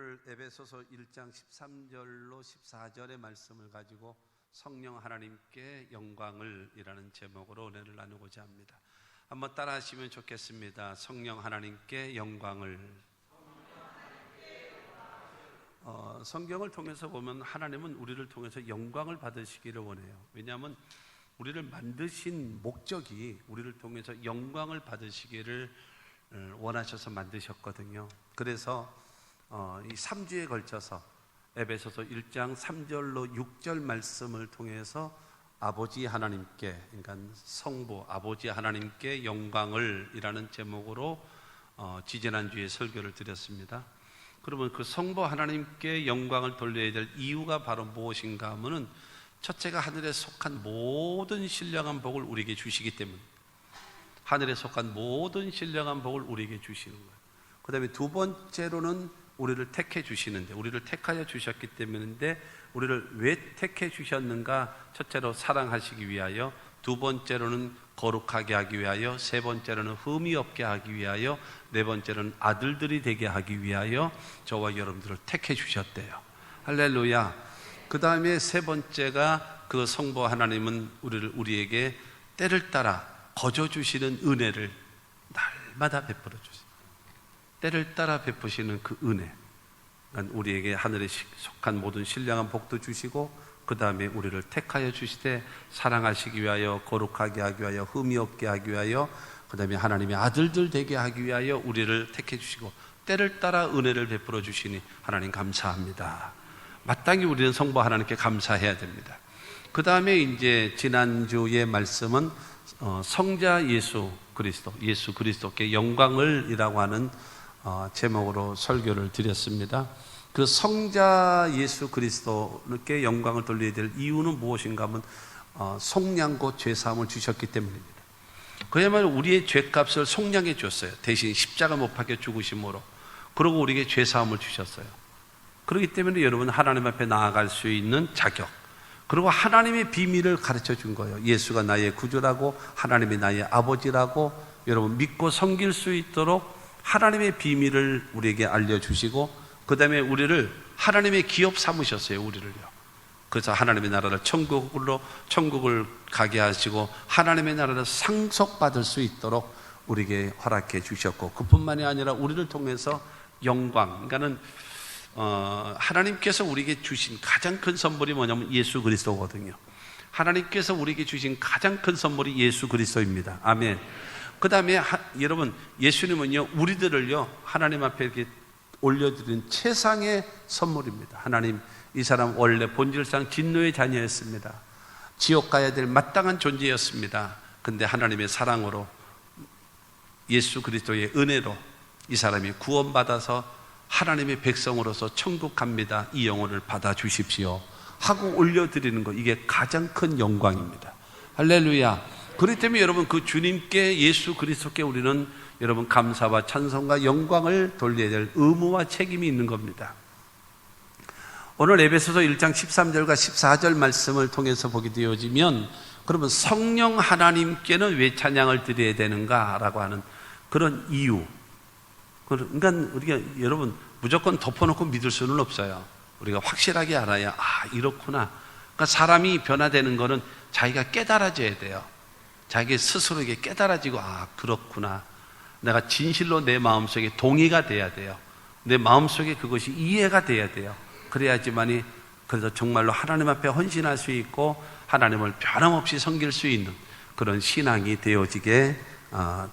오늘 에베소서 1장 13절로 14절의 말씀을 가지고 성령 하나님께 영광을 이라는 제목으로 은혜를 나누고자 합니다. 한번 따라 하시면 좋겠습니다. 성령 하나님께 영광을. 성경을 통해서 보면 하나님은 우리를 통해서 영광을 받으시기를 원해요. 왜냐하면 우리를 만드신 목적이 우리를 통해서 영광을 받으시기를 원하셔서 만드셨거든요. 그래서 이 3주에 걸쳐서 에베소서 1장 3절로 6절 말씀을 통해서 아버지 하나님께, 그러니까 성부 아버지 하나님께 영광을 이라는 제목으로 지지난주에 설교를 드렸습니다. 그러면 그 성부 하나님께 영광을 돌려야 될 이유가 바로 무엇인가 하면은 첫째가 하늘에 속한 모든 신령한 복을 우리에게 주시기 때문에, 하늘에 속한 모든 신령한 복을 우리에게 주시는 거예요. 그 다음에 두 번째로는 우리를 택해 주시는데, 우리를 택하여 주셨기 때문인데, 우리를 왜 택해 주셨는가? 첫째로 사랑하시기 위하여, 두 번째로는 거룩하게 하기 위하여, 세 번째로는 흠이 없게 하기 위하여, 네 번째로는 아들들이 되게 하기 위하여 저와 여러분들을 택해 주셨대요. 할렐루야. 그 다음에 세 번째가 그 성부 하나님은 우리에게 때를 따라 거저 주시는 은혜를 날마다 베풀어 주세요. 때를 따라 베푸시는 그 은혜, 그러니까 우리에게 하늘에 속한 모든 신령한 복도 주시고, 그 다음에 우리를 택하여 주시되 사랑하시기 위하여, 거룩하게 하기 위하여, 흠이 없게 하기 위하여, 그 다음에 하나님의 아들들 되게 하기 위하여 우리를 택해 주시고, 때를 따라 은혜를 베풀어 주시니 하나님 감사합니다. 마땅히 우리는 성부 하나님께 감사해야 됩니다. 그 다음에 이제 지난주의 말씀은 성자 예수 그리스도께 영광을 이라고 하는 제목으로 설교를 드렸습니다. 그 성자 예수 그리스도께 영광을 돌려야 될 이유는 무엇인가 하면 속량고 죄사함을 주셨기 때문입니다. 그야말로 우리의 죄값을 속량해 줬어요. 대신 십자가 못 박혀 죽으심으로. 그리고 우리에게 죄사함을 주셨어요. 그렇기 때문에 여러분 하나님 앞에 나아갈 수 있는 자격, 그리고 하나님의 비밀을 가르쳐 준 거예요. 예수가 나의 구주라고, 하나님이 나의 아버지라고 여러분 믿고 섬길 수 있도록 하나님의 비밀을 우리에게 알려주시고, 그 다음에 우리를 하나님의 기업 삼으셨어요. 우리를요. 그래서 하나님의 나라를 천국을 가게 하시고 하나님의 나라를 상속받을 수 있도록 우리에게 허락해 주셨고, 그뿐만이 아니라 우리를 통해서 영광, 그러니까는 하나님께서 우리에게 주신 가장 큰 선물이 뭐냐면 예수 그리스도거든요. 하나님께서 우리에게 주신 가장 큰 선물이 예수 그리스도입니다. 아멘. 그 다음에 여러분, 예수님은요 우리들을요 하나님 앞에 이렇게 올려드린 최상의 선물입니다. 하나님, 이 사람 원래 본질상 진노의 자녀였습니다. 지옥 가야 될 마땅한 존재였습니다. 근데 하나님의 사랑으로, 예수 그리스도의 은혜로 이 사람이 구원받아서 하나님의 백성으로서 천국 갑니다. 이 영혼을 받아주십시오 하고 올려드리는 것, 이게 가장 큰 영광입니다. 할렐루야. 그렇기 때문에 여러분 그 주님께, 예수 그리스도께 우리는 여러분 감사와 찬송과 영광을 돌려야 될 의무와 책임이 있는 겁니다. 오늘 에베소서 1장 13절과 14절 말씀을 통해서 보게 되어지면, 그러면 성령 하나님께는 왜 찬양을 드려야 되는가라고 하는 그런 이유, 그러니까 우리가 여러분 무조건 덮어놓고 믿을 수는 없어요. 우리가 확실하게 알아야 이렇구나. 그러니까 사람이 변화되는 거는 자기가 깨달아져야 돼요. 자기 스스로에게 깨달아지고 그렇구나. 내가 진실로 내 마음속에 동의가 돼야 돼요. 내 마음속에 그것이 이해가 돼야 돼요. 그래야지만이 그래서 정말로 하나님 앞에 헌신할 수 있고 하나님을 변함없이 섬길 수 있는 그런 신앙이 되어지게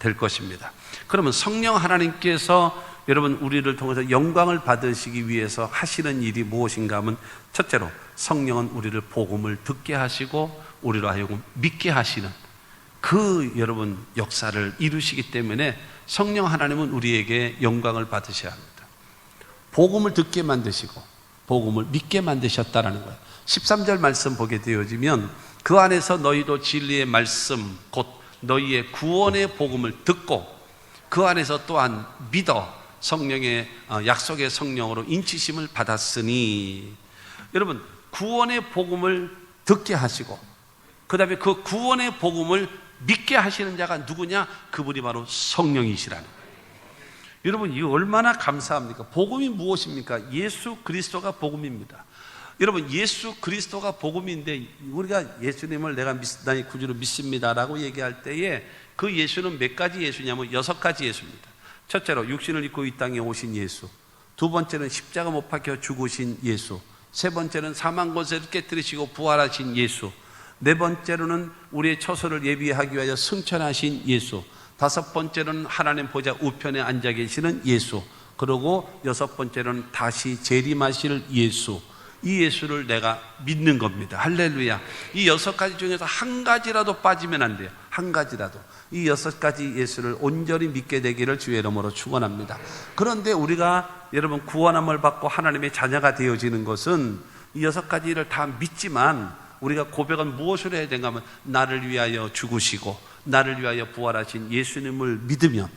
될 것입니다. 그러면 성령 하나님께서 여러분 우리를 통해서 영광을 받으시기 위해서 하시는 일이 무엇인가 하면, 첫째로 성령은 우리를 복음을 듣게 하시고 우리로 하여금 믿게 하시는 그 여러분 역사를 이루시기 때문에 성령 하나님은 우리에게 영광을 받으셔야 합니다. 복음을 듣게 만드시고 복음을 믿게 만드셨다라는 거예요. 13절 말씀 보게 되어지면, 그 안에서 너희도 진리의 말씀 곧 너희의 구원의 복음을 듣고 그 안에서 또한 믿어 성령의 약속의 성령으로 인치심을 받았으니. 여러분 구원의 복음을 듣게 하시고 그 다음에 그 구원의 복음을 믿게 하시는 자가 누구냐? 그분이 바로 성령이시라는 거예요. 여러분, 이거 얼마나 감사합니까? 복음이 무엇입니까? 예수 그리스도가 복음입니다. 여러분, 예수 그리스도가 복음인데 우리가 예수님을 내가 나의 구주로 믿습니다라고 얘기할 때에 그 예수는 몇 가지 예수냐면 6가지 예수입니다. 첫째로 육신을 입고 이 땅에 오신 예수, 두 번째는 십자가 못 박혀 죽으신 예수, 세 번째는 사망 권세를 깨뜨리시고 부활하신 예수, 네 번째로는 우리의 처소를 예비하기 위하여 승천하신 예수, 다섯 번째로는 하나님 보좌 우편에 앉아 계시는 예수, 그리고 여섯 번째로는 다시 재림하실 예수. 이 예수를 내가 믿는 겁니다. 할렐루야. 이 6가지 중에서 한 가지라도 빠지면 안 돼요. 한 가지라도. 이 6가지 예수를 온전히 믿게 되기를 주의 이름으로 축원합니다. 그런데 우리가 여러분 구원함을 받고 하나님의 자녀가 되어지는 것은 이 6가지를 다 믿지만 우리가 고백은 무엇을 해야 되는가 하면 나를 위하여 죽으시고 나를 위하여 부활하신 예수님을 믿으면,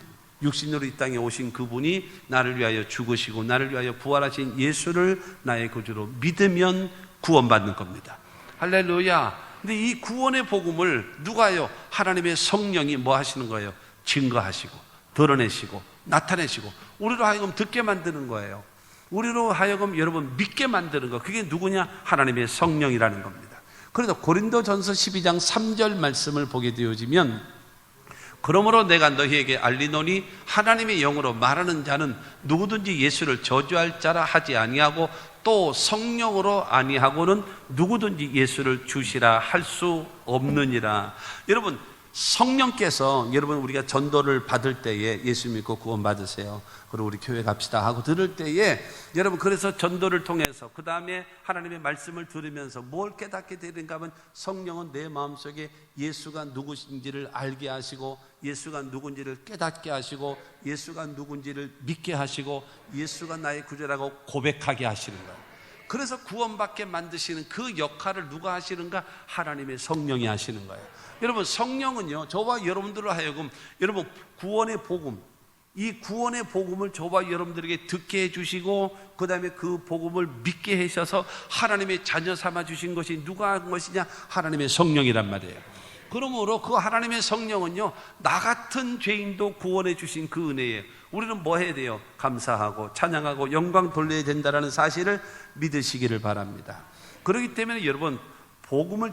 육신으로 이 땅에 오신 그분이 나를 위하여 죽으시고 나를 위하여 부활하신 예수를 나의 구주로 믿으면 구원받는 겁니다. 할렐루야. 근데 이 구원의 복음을 누가요? 하나님의 성령이 뭐 하시는 거예요? 증거하시고 드러내시고 나타내시고 우리로 하여금 듣게 만드는 거예요. 우리로 하여금 여러분 믿게 만드는 거. 그게 누구냐? 하나님의 성령이라는 겁니다. 그래서 고린도전서 12장 3절 말씀을 보게 되어지면, 그러므로 내가 너희에게 알리노니 하나님의 영으로 말하는 자는 누구든지 예수를 저주할 자라 하지 아니하고 또 성령으로 아니하고는 누구든지 예수를 주시라 할 수 없느니라. 여러분, 성령께서 여러분 우리가 전도를 받을 때에 예수 믿고 구원 받으세요, 그리고 우리 교회 갑시다 하고 들을 때에 여러분, 그래서 전도를 통해서 그 다음에 하나님의 말씀을 들으면서 뭘 깨닫게 되는가 하면 성령은 내 마음속에 예수가 누구신지를 알게 하시고 예수가 누군지를 깨닫게 하시고 예수가 누군지를 믿게 하시고 예수가 나의 구주라고 고백하게 하시는 거예요. 그래서 구원받게 만드시는 그 역할을 누가 하시는가? 하나님의 성령이 하시는 거예요. 여러분, 성령은요 저와 여러분들로 하여금 여러분 구원의 복음, 이 구원의 복음을 저와 여러분들에게 듣게 해주시고 그 다음에 그 복음을 믿게 하셔서 하나님의 자녀 삼아 주신 것이 누가 한 것이냐? 하나님의 성령이란 말이에요. 그러므로 그 하나님의 성령은요 나 같은 죄인도 구원해 주신 그 은혜에 우리는 뭐 해야 돼요? 감사하고 찬양하고 영광 돌려야 된다는 사실을 믿으시기를 바랍니다. 그렇기 때문에 여러분, 복음을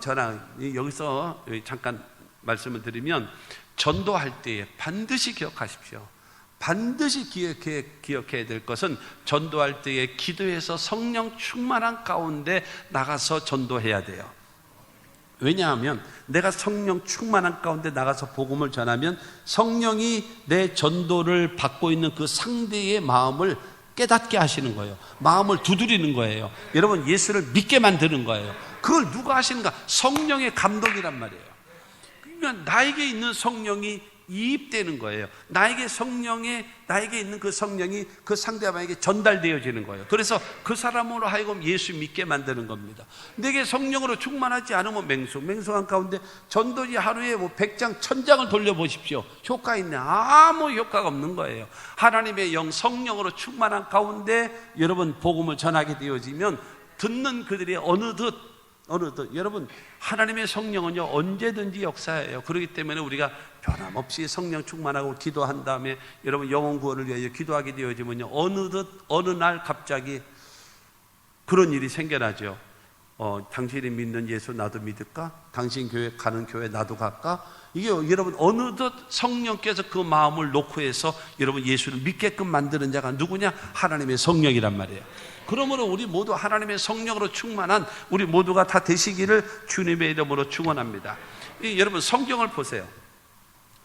여기서 잠깐 말씀을 드리면, 전도할 때에 반드시 기억하십시오. 반드시 기억해야 될 것은 전도할 때에 기도해서 성령 충만한 가운데 나가서 전도해야 돼요. 왜냐하면 내가 성령 충만한 가운데 나가서 복음을 전하면 성령이 내 전도를 받고 있는 그 상대의 마음을 깨닫게 하시는 거예요. 마음을 두드리는 거예요. 여러분, 예수를 믿게 만드는 거예요. 그걸 누가 하시는가? 성령의 감동이란 말이에요. 그러니까 나에게 있는 성령이 이입되는 거예요. 나에게 있는 그 성령이 그 상대방에게 전달되어지는 거예요. 그래서 그 사람으로 하여금 예수 믿게 만드는 겁니다. 내게 성령으로 충만하지 않으면 맹성한 가운데 전도지 하루에 100장 1000장을 돌려보십시오. 효과 있네? 아무 효과가 없는 거예요. 하나님의 영 성령으로 충만한 가운데 여러분 복음을 전하게 되어지면 듣는 그들이 어느덧 여러분, 하나님의 성령은요 언제든지 역사해요. 그렇기 때문에 우리가 변함없이 성령 충만하고 기도한 다음에 여러분 영혼 구원을 위하여 기도하게 되어지면요 어느 날 갑자기 그런 일이 생겨나죠. 당신이 믿는 예수 나도 믿을까? 당신 교회 가는 교회 나도 갈까? 이게 여러분 어느덧 성령께서 그 마음을 놓고 해서 여러분 예수를 믿게끔 만드는 자가 누구냐? 하나님의 성령이란 말이에요. 그러므로 우리 모두 하나님의 성령으로 충만한 우리 모두가 다 되시기를 주님의 이름으로 축원합니다. 여러분, 성경을 보세요.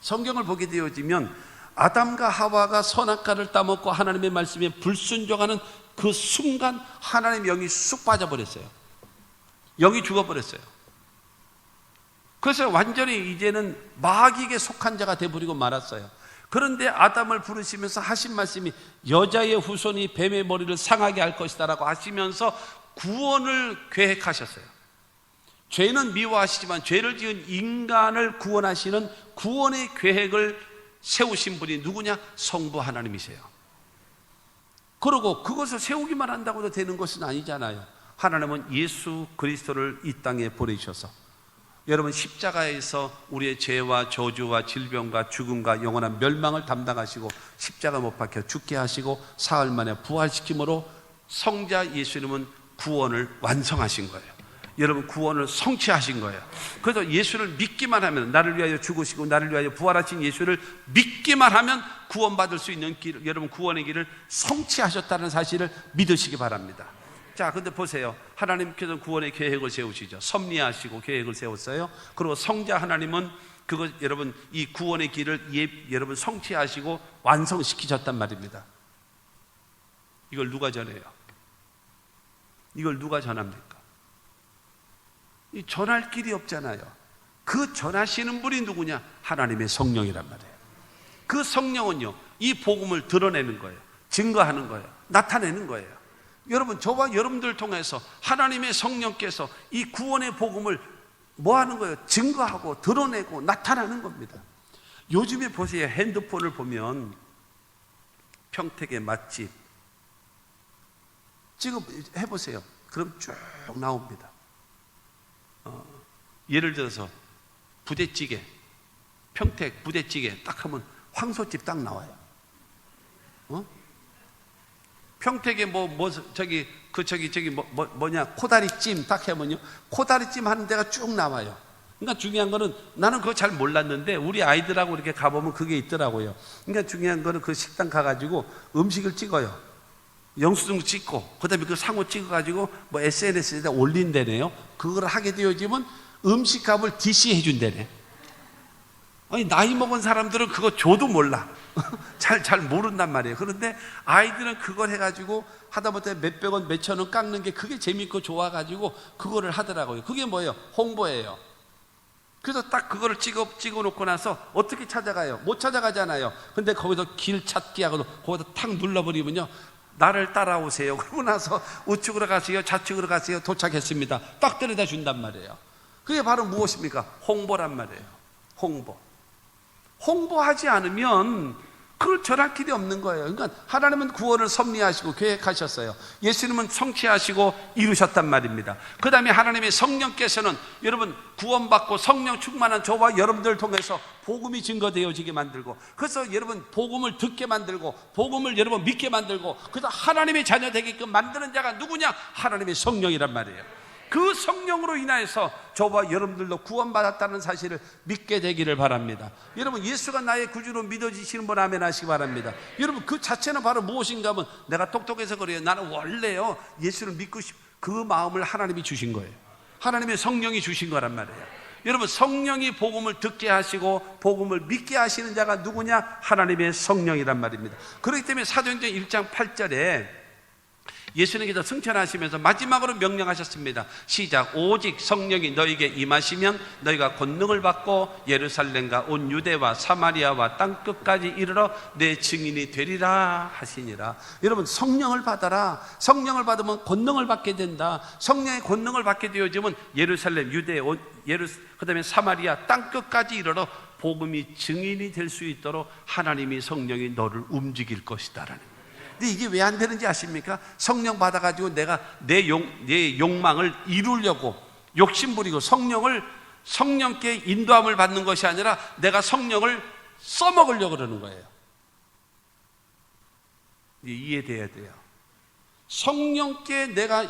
성경을 보게 되어지면 아담과 하와가 선악과를 따먹고 하나님의 말씀에 불순종하는 그 순간 하나님의 영이 쑥 빠져버렸어요. 영이 죽어버렸어요. 그래서 완전히 이제는 마귀에게 속한 자가 되어버리고 말았어요. 그런데 아담을 부르시면서 하신 말씀이 여자의 후손이 뱀의 머리를 상하게 할 것이다 라고 하시면서 구원을 계획하셨어요. 죄는 미워하시지만 죄를 지은 인간을 구원하시는 구원의 계획을 세우신 분이 누구냐? 성부 하나님이세요. 그리고 그것을 세우기만 한다고 해도 되는 것은 아니잖아요. 하나님은 예수 그리스도를 이 땅에 보내주셔서 여러분 십자가에서 우리의 죄와 저주와 질병과 죽음과 영원한 멸망을 담당하시고 십자가 못 박혀 죽게 하시고 사흘 만에 부활시킴으로 성자 예수님은 구원을 완성하신 거예요. 여러분 구원을 성취하신 거예요. 그래서 예수를 믿기만 하면, 나를 위하여 죽으시고 나를 위하여 부활하신 예수를 믿기만 하면 구원받을 수 있는 길, 여러분 구원의 길을 성취하셨다는 사실을 믿으시기 바랍니다. 자, 근데 보세요. 하나님께서는 구원의 계획을 세우시죠. 섭리하시고 계획을 세웠어요. 그리고 성자 하나님은 그거 여러분 이 구원의 길을 여러분 성취하시고 완성시키셨단 말입니다. 이걸 누가 전해요? 이걸 누가 전합니까? 이 전할 길이 없잖아요. 그 전하시는 분이 누구냐? 하나님의 성령이란 말이에요. 그 성령은요, 이 복음을 드러내는 거예요. 증거하는 거예요. 나타내는 거예요. 여러분, 저와 여러분들 통해서 하나님의 성령께서 이 구원의 복음을 뭐 하는 거예요? 증거하고 드러내고 나타나는 겁니다. 요즘에 보세요. 핸드폰을 보면 평택의 맛집 지금 해보세요. 그럼 쭉 나옵니다. 예를 들어서 부대찌개, 평택 부대찌개 딱 하면 황소집 딱 나와요. 평택에 뭐냐 코다리찜 딱 하면요, 코다리찜 하는 데가 쭉 나와요. 그러니까 중요한 거는, 나는 그거 잘 몰랐는데 우리 아이들하고 이렇게 가보면 그게 있더라고요. 그러니까 중요한 거는 그 식당 가가지고 음식을 찍어요. 영수증 찍고 그다음에 그 상호 찍어가지고 뭐 SNS에다 올린다네요. 그걸 하게 되어지면 음식값을 DC 해준다네. 아니, 나이 먹은 사람들은 그거 줘도 몰라. 잘 모른단 말이에요. 그런데 아이들은 그걸 해가지고 하다못해 몇백 원, 몇천 원 깎는 게 그게 재밌고 좋아가지고 그거를 하더라고요. 그게 뭐예요? 홍보예요. 그래서 딱 그거를 찍어 놓고 나서 어떻게 찾아가요? 못 찾아가잖아요. 근데 거기서 길 찾기 하고 거기다 탁 눌러버리면요, 나를 따라오세요. 그러고 나서 우측으로 가세요, 좌측으로 가세요, 도착했습니다. 딱 데려다 준단 말이에요. 그게 바로 무엇입니까? 홍보란 말이에요. 홍보하지 않으면 그걸 전할 길이 없는 거예요. 그러니까 하나님은 구원을 섭리하시고 계획하셨어요. 예수님은 성취하시고 이루셨단 말입니다. 그 다음에 하나님의 성령께서는 여러분 구원받고 성령 충만한 저와 여러분들을 통해서 복음이 증거되어지게 만들고, 그래서 여러분 복음을 듣게 만들고 복음을 여러분 믿게 만들고, 그래서 하나님의 자녀 되게끔 만드는 자가 누구냐? 하나님의 성령이란 말이에요. 그 성령으로 인하여서 저와 여러분들도 구원받았다는 사실을 믿게 되기를 바랍니다. 여러분, 예수가 나의 구주로 믿어지시는 분 아멘 하시기 바랍니다. 여러분, 그 자체는 바로 무엇인가 하면, 내가 똑똑해서 그래요. 나는 원래요 예수를 믿고 그 마음을 하나님이 주신 거예요. 하나님의 성령이 주신 거란 말이에요. 여러분, 성령이 복음을 듣게 하시고 복음을 믿게 하시는 자가 누구냐? 하나님의 성령이란 말입니다. 그렇기 때문에 사도행전 1장 8절에 예수님께서 승천하시면서 마지막으로 명령하셨습니다. 시작. 오직 성령이 너에게 임하시면 너희가 권능을 받고 예루살렘과 온 유대와 사마리아와 땅끝까지 이르러 내 증인이 되리라 하시니라. 여러분, 성령을 받아라. 성령을 받으면 권능을 받게 된다. 성령의 권능을 받게 되어지면 예루살렘, 유대, 그 다음에 사마리아 땅끝까지 이르러 복음이 증인이 될 수 있도록 하나님이 성령이 너를 움직일 것이다라는. 근데 이게 왜 안 되는지 아십니까? 성령 받아가지고 내가 내 욕망을 이루려고 욕심부리고 성령께 인도함을 받는 것이 아니라 내가 성령을 써먹으려고 그러는 거예요. 이해돼야 돼요.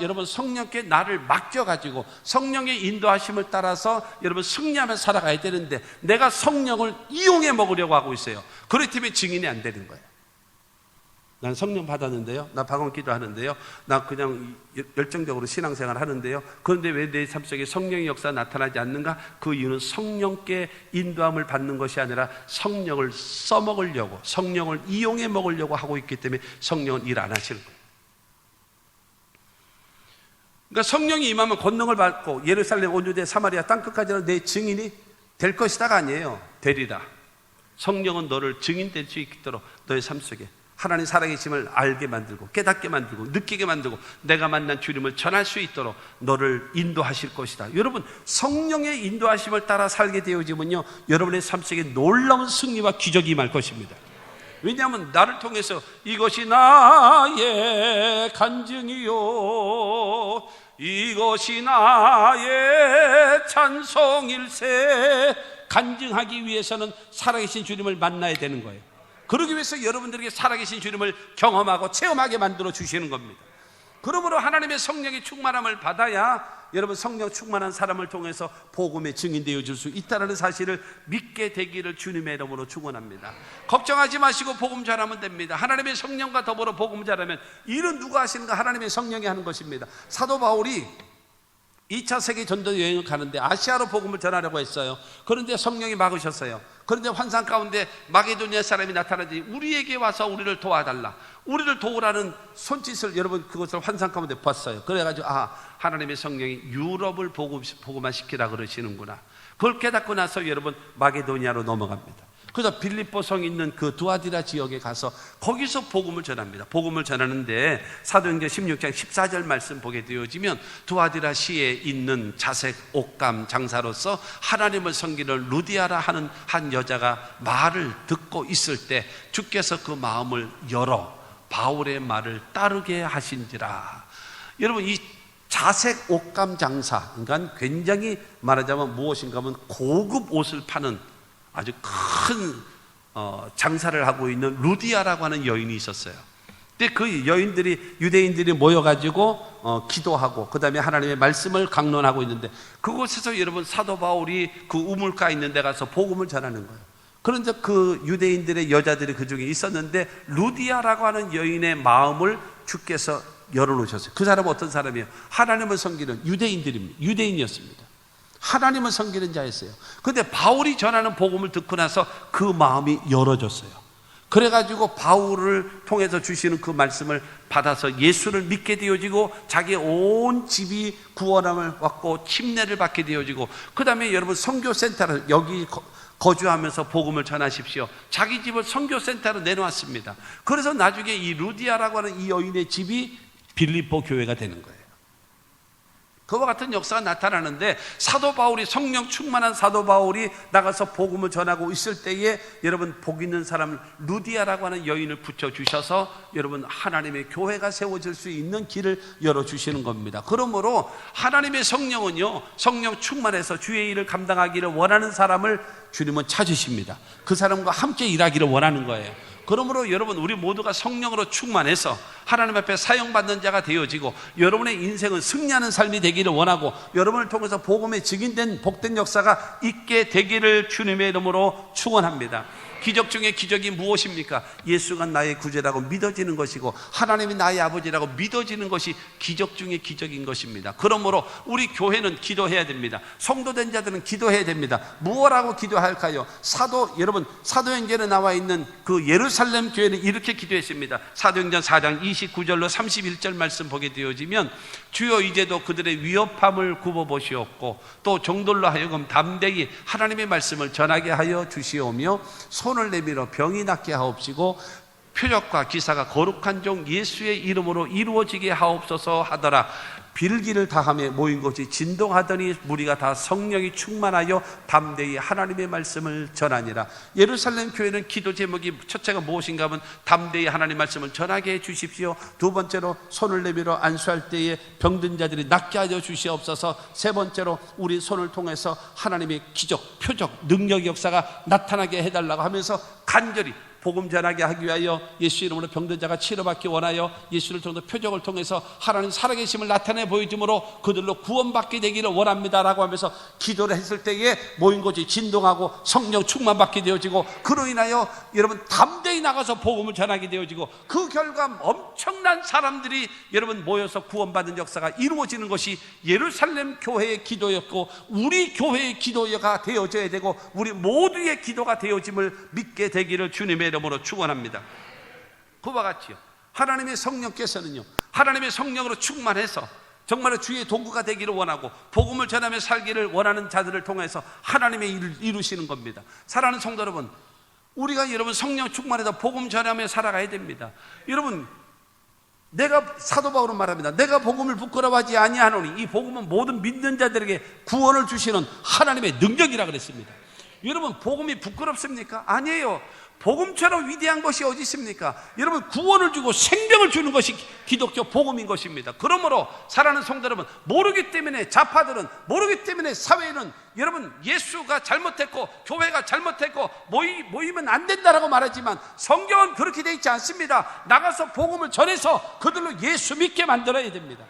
여러분 성령께 나를 맡겨가지고 성령의 인도하심을 따라서 여러분 승리하며 살아가야 되는데, 내가 성령을 이용해 먹으려고 하고 있어요. 그렇기 때문에 증인이 안 되는 거예요. 난 성령 받았는데요, 나 방언 기도하는데요, 나 그냥 열정적으로 신앙생활 하는데요, 그런데 왜 내 삶 속에 성령의 역사가 나타나지 않는가? 그 이유는 성령께 인도함을 받는 것이 아니라 성령을 써먹으려고, 성령을 이용해 먹으려고 하고 있기 때문에 성령은 일 안 하시는 거예요. 그러니까 성령이 임하면 권능을 받고 예루살렘, 온 유대, 사마리아 땅끝까지는 내 증인이 될 것이다가 아니에요. 되리라. 성령은 너를 증인될 수 있도록 너의 삶 속에 하나님 살아계심을 알게 만들고 깨닫게 만들고 느끼게 만들고 내가 만난 주님을 전할 수 있도록 너를 인도하실 것이다. 여러분, 성령의 인도하심을 따라 살게 되어지면요, 여러분의 삶 속에 놀라운 승리와 기적이 임할 것입니다. 왜냐하면 나를 통해서 이것이 나의 간증이요, 이것이 나의 찬송일세. 간증하기 위해서는 살아계신 주님을 만나야 되는 거예요. 그러기 위해서 여러분들에게 살아계신 주님을 경험하고 체험하게 만들어 주시는 겁니다. 그러므로 하나님의 성령의 충만함을 받아야 여러분 성령 충만한 사람을 통해서 복음의 증인되어 줄 수 있다는 사실을 믿게 되기를 주님의 이름으로 축원합니다. 걱정하지 마시고 복음 전하면 됩니다. 하나님의 성령과 더불어 복음 전하면 일은 누가 하시는가? 하나님의 성령이 하는 것입니다. 사도 바울이 2차 세계 전도 여행을 가는데 아시아로 복음을 전하려고 했어요. 그런데 성령이 막으셨어요. 그런데 환상 가운데 마게도니아 사람이 나타나지 우리에게 와서 우리를 도와달라, 우리를 도우라는 손짓을 여러분 그것을 환상 가운데 봤어요. 그래가지고 하나님의 성령이 유럽을 복음화시키라 그러시는구나. 그걸 깨닫고 나서 여러분 마게도니아로 넘어갑니다. 그래서 빌립보 성 있는 그 두아디라 지역에 가서 거기서 복음을 전합니다. 복음을 전하는데 사도행전 16장 14절 말씀 보게 되어지면 두아디라 시에 있는 자색 옷감 장사로서 하나님을 섬기는 루디아라 하는 한 여자가 말을 듣고 있을 때 주께서 그 마음을 열어 바울의 말을 따르게 하신지라. 여러분 이 자색 옷감 장사, 그러니까 굉장히 말하자면 무엇인가 하면 고급 옷을 파는 아주 큰 장사를 하고 있는 루디아라고 하는 여인이 있었어요. 근데 그 여인들이 유대인들이 모여가지고 기도하고 그 다음에 하나님의 말씀을 강론하고 있는데 그곳에서 여러분 사도 바울이 그 우물가 있는 데 가서 복음을 전하는 거예요. 그런데 그 유대인들의 여자들이 그 중에 있었는데 루디아라고 하는 여인의 마음을 주께서 열어놓으셨어요. 그 사람은 어떤 사람이에요? 하나님을 섬기는 유대인들입니다. 유대인이었습니다. 하나님을 섬기는 자였어요. 그런데 바울이 전하는 복음을 듣고 나서 그 마음이 열어졌어요. 그래가지고 바울을 통해서 주시는 그 말씀을 받아서 예수를 믿게 되어지고 자기 온 집이 구원함을 받고 침례를 받게 되어지고 그 다음에 여러분 선교센터를 여기 거주하면서 복음을 전하십시오. 자기 집을 선교센터로 내놓았습니다. 그래서 나중에 이 루디아라고 하는 이 여인의 집이 빌립보 교회가 되는 거예요. 그와 같은 역사가 나타나는데 사도 바울이 성령 충만한 사도 바울이 나가서 복음을 전하고 있을 때에 여러분 복 있는 사람 루디아라고 하는 여인을 붙여주셔서 여러분 하나님의 교회가 세워질 수 있는 길을 열어주시는 겁니다. 그러므로 하나님의 성령은요, 성령 충만해서 주의 일을 감당하기를 원하는 사람을 주님은 찾으십니다. 그 사람과 함께 일하기를 원하는 거예요. 그러므로 여러분 우리 모두가 성령으로 충만해서 하나님 앞에 사용받는 자가 되어지고 여러분의 인생은 승리하는 삶이 되기를 원하고 여러분을 통해서 복음의 증인된 복된 역사가 있게 되기를 주님의 이름으로 축원합니다. 기적 중에 기적이 무엇입니까? 예수가 나의 구주라고 믿어지는 것이고 하나님이 나의 아버지라고 믿어지는 것이 기적 중에 기적인 것입니다. 그러므로 우리 교회는 기도해야 됩니다. 성도된 자들은 기도해야 됩니다. 무엇하고 기도할까요? 여러분 사도행전에 나와 있는 그 예루살렘 교회는 이렇게 기도했습니다. 사도행전 4장 29절로 31절 말씀 보게 되어지면 주여 이제도 그들의 위협함을 굽어보시옵고 또 종들로 하여금 담대히 하나님의 말씀을 전하게 하여 주시오며 손을 내밀어 병이 낫게 하옵시고 표적과 기사가 거룩한 종 예수의 이름으로 이루어지게 하옵소서 하더라. 빌기를 다하며 모인 곳이 진동하더니 무리가 다 성령이 충만하여 담대히 하나님의 말씀을 전하니라. 예루살렘 교회는 기도 제목이 첫째가 무엇인가 하면 담대히 하나님의 말씀을 전하게 해주십시오. 두 번째로 손을 내밀어 안수할 때에 병든 자들이 낫게 하여 주시옵소서. 세 번째로 우리 손을 통해서 하나님의 기적, 표적, 능력 역사가 나타나게 해달라고 하면서 간절히 복음 전하게 하기 위하여 예수 이름으로 병든 자가 치료받기 원하여 예수를 통해서 표적을 통해서 하나님 살아계심을 나타내 보여줌으로 그들로 구원받게 되기를 원합니다라고 하면서 기도를 했을 때에 모인 곳이 진동하고 성령 충만받게 되어지고 그로 인하여 여러분 담대히 나가서 복음을 전하게 되어지고 그 결과 엄청난 사람들이 여러분 모여서 구원받은 역사가 이루어지는 것이 예루살렘 교회의 기도였고 우리 교회의 기도가 되어져야 되고 우리 모두의 기도가 되어짐을 믿게 되기를 주님의 이름으로 축원합니다. 그와 같이요, 하나님의 성령께서는요 하나님의 성령으로 충만해서 정말로 주의 도구가 되기를 원하고 복음을 전하며 살기를 원하는 자들을 통해서 하나님의 일을 이루시는 겁니다. 사랑하는 성도 여러분, 우리가 여러분 성령 충만해서 복음 전하며 살아가야 됩니다. 여러분 내가 사도 바울은 말합니다. 내가 복음을 부끄러워하지 아니하노니 이 복음은 모든 믿는 자들에게 구원을 주시는 하나님의 능력이라 그랬습니다. 여러분 복음이 부끄럽습니까? 아니에요. 복음처럼 위대한 것이 어디 있습니까? 여러분, 구원을 주고 생명을 주는 것이 기독교 복음인 것입니다. 그러므로 사랑하는 성도 여러분, 모르기 때문에 좌파들은, 모르기 때문에 사회는 여러분 예수가 잘못했고 교회가 잘못했고 모이면 안 된다라고 말하지만 성경은 그렇게 되어 있지 않습니다. 나가서 복음을 전해서 그들로 예수 믿게 만들어야 됩니다.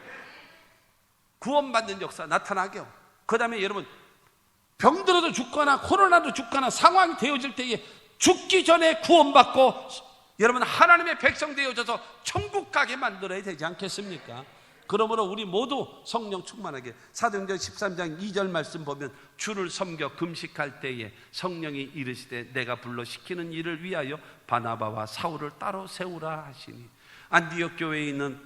구원받는 역사 나타나게요. 그 다음에 여러분, 병들어도 죽거나 코로나도 죽거나 상황이 되어질 때에 죽기 전에 구원받고 여러분 하나님의 백성 되어져서 천국 가게 만들어야 되지 않겠습니까? 그러므로 우리 모두 성령 충만하게, 사도행전 13장 2절 말씀 보면 주를 섬겨 금식할 때에 성령이 이르시되 내가 불러 시키는 일을 위하여 바나바와 사울을 따로 세우라 하시니, 안디옥 교회에 있는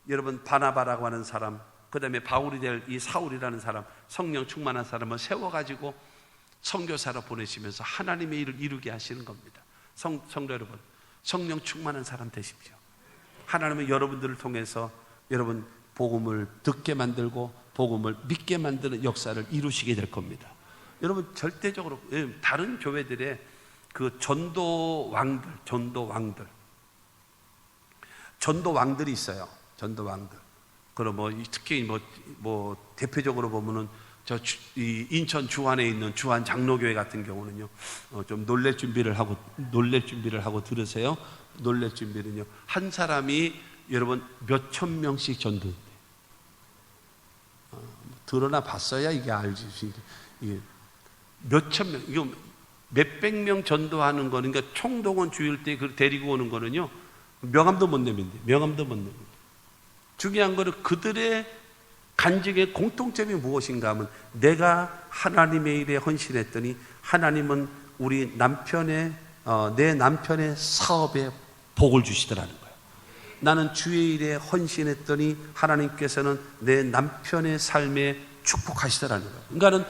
여러분 바나바라고 하는 사람, 그 다음에 바울이 될 이 사울이라는 사람, 성령 충만한 사람을 세워가지고 선교사로 보내시면서 하나님의 일을 이루게 하시는 겁니다. 성도 여러분, 성령 충만한 사람 되십시오. 하나님은 여러분들을 통해서 여러분 복음을 듣게 만들고 복음을 믿게 만드는 역사를 이루시게 될 겁니다. 여러분, 절대적으로 다른 교회들의 그 전도 왕들이 있어요. 전도 왕들. 그럼 특히 대표적으로 보면은 이 인천 주안에 있는 주안 장로교회 같은 경우는요, 좀 놀랄 준비를 하고 들으세요. 놀랄 준비는요, 한 사람이 여러분 몇천 명씩 전도해요. 들어나 봤어야 이게 알지. 이게 몇천 명, 이거 몇백 명 전도하는 거는, 그러니까 총동원 주일 때 데리고 오는 거는요, 명함도 못 내면 돼. 명함도 못 내면 돼. 중요한 거는 그들의 간증의 공통점이 무엇인가 하면, 내가 하나님의 일에 헌신했더니 하나님은 우리 남편의 내 남편의 사업에 복을 주시더라는 거예요. 나는 주의 일에 헌신했더니 하나님께서는 내 남편의 삶에 축복하시더라는 거예요. 그러니까는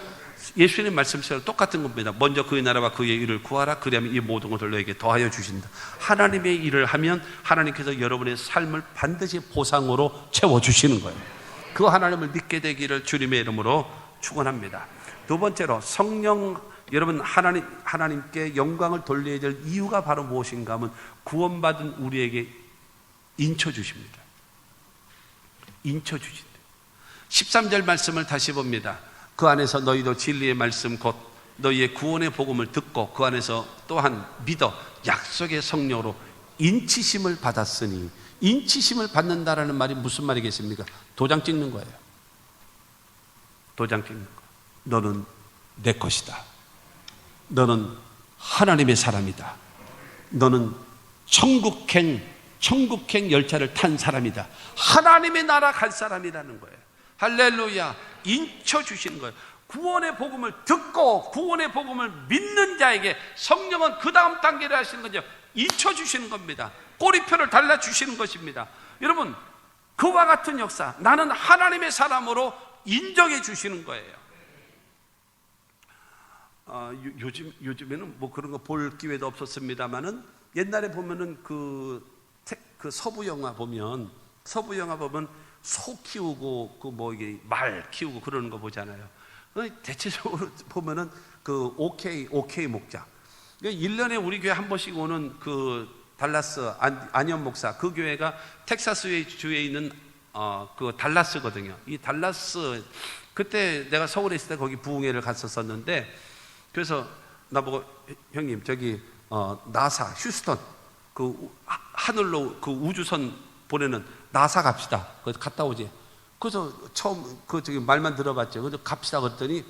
예수님 말씀처럼 똑같은 겁니다. 먼저 그의 나라와 그의 일을 구하라. 그리하면 이 모든 것을 너에게 더하여 주신다. 하나님의 일을 하면 하나님께서 여러분의 삶을 반드시 보상으로 채워주시는 거예요. 그 하나님을 믿게 되기를 주님의 이름으로 축원합니다. 두 번째로, 성령 여러분 하나님께 영광을 돌려야 될 이유가 바로 무엇인가 하면, 구원받은 우리에게 인쳐 주십니다. 인쳐 주신다. 13절 말씀을 다시 봅니다. 그 안에서 너희도 진리의 말씀 곧 너희의 구원의 복음을 듣고 그 안에서 또한 믿어 약속의 성령으로 인치심을 받았으니, 인치심을 받는다라는 말이 무슨 말이겠습니까? 도장 찍는 거예요. 도장 찍는 거. 너는 내 것이다. 너는 하나님의 사람이다. 너는 천국행 열차를 탄 사람이다. 하나님의 나라 갈 사람이라는 거예요. 할렐루야. 인쳐주시는 거예요. 구원의 복음을 듣고 구원의 복음을 믿는 자에게 성령은 그 다음 단계를 하시는 거죠. 인쳐주시는 겁니다. 꼬리표를 달라주시는 것입니다. 여러분, 그와 같은 역사, 나는 하나님의 사람으로 인정해 주시는 거예요. 요즘에는 그런 거 볼 기회도 없었습니다만은, 옛날에 보면은 그 서부 영화 보면 소 키우고 이게 말 키우고 그러는 거 보잖아요. 대체적으로 보면은 그 OK 목자. 1년에 우리 교회 한 번씩 오는 그 달라스 안현 목사, 그 교회가 텍사스 주에 있는 그 달라스거든요. 이 달라스, 그때 내가 서울에 있을 때 거기 부흥회를 갔었었는데, 그래서 나보고 형님 저기 나사 휴스턴 그 하늘로 그 우주선 보내는 나사 갑시다. 그래서 갔다 오지. 그래서 처음 저기 말만 들어봤죠. 그래서 갑시다 그랬더니